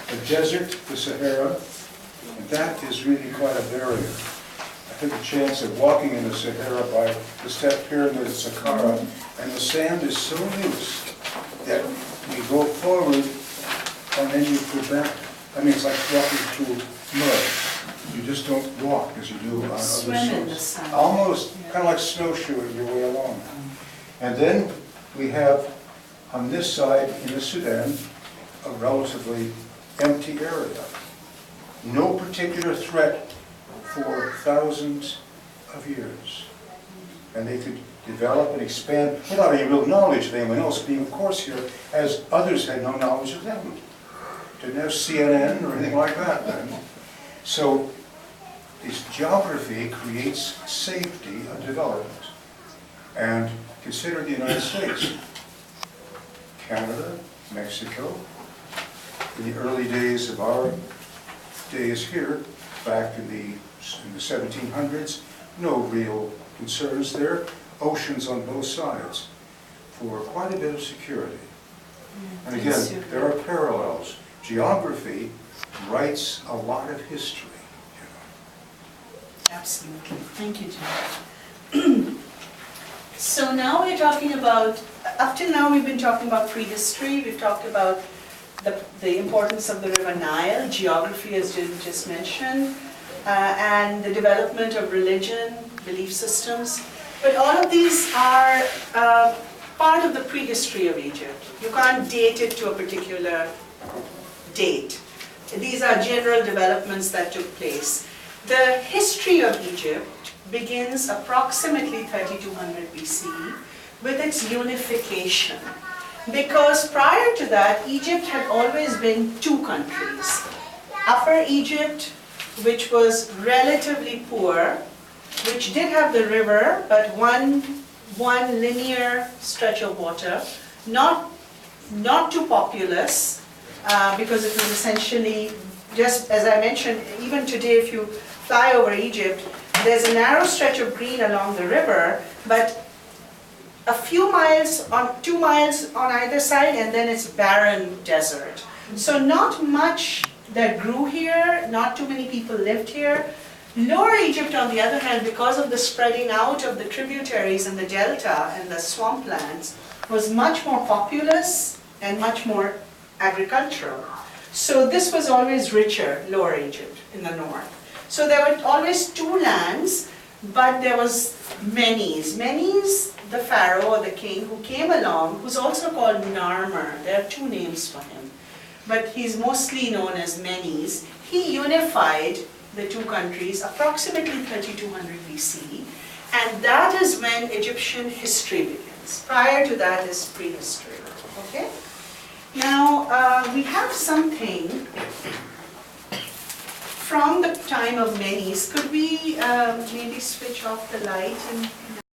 the desert, the Sahara, and that is really quite a barrier. I took a chance of walking in the Sahara by the step pyramid at Saqqara, and the sand is so loose that you go forward and then you go back. I mean, it's like walking through mud. You just don't walk as you do on other Swim in the slopes. sun. Almost kind of like snowshoeing your way along. And then we have on this side in the Sudan a relatively empty area. No particular threat for thousands of years. And they could develop and expand without any real knowledge of anyone else being, of course, here, as others had no knowledge of them. Didn't have CNN or anything like that then. So this geography creates safety and development. And consider the United States, Canada, Mexico, in the early days of our days here, back in the 1700s, no real concerns there. Oceans on both sides for quite a bit of security. And again, there are parallels. Geography writes a lot of history. Absolutely. Thank you, Jim. So now we're talking about, up till now we've been talking about prehistory. We've talked about the importance of the River Nile, geography as Jim just mentioned, and the development of religion, belief systems. But all of these are part of the prehistory of Egypt. You can't date it to a particular date. These are general developments that took place. The history of Egypt begins approximately 3200 BC with its unification. Because prior to that, Egypt had always been two countries. Upper Egypt, which was relatively poor, which did have the river, but one linear stretch of water, not too populous, because it was essentially, just as I mentioned, even today if you fly over Egypt, there's a narrow stretch of green along the river, but a few miles, 2 miles on either side, and then it's barren desert. So not much that grew here, not too many people lived here. Lower Egypt, on the other hand, because of the spreading out of the tributaries and the delta and the swamplands, was much more populous and much more agricultural. So this was always richer, Lower Egypt, in the north. So there were always two lands, but there was Menes. Menes, the pharaoh or the king who came along, who's also called Narmer. There are two names for him, but he's mostly known as Menes. He unified the two countries approximately 3200 BC, and that is when Egyptian history begins. Prior to that is prehistory. Okay? Now, we have something from the time of Menes. Could we maybe switch off the light and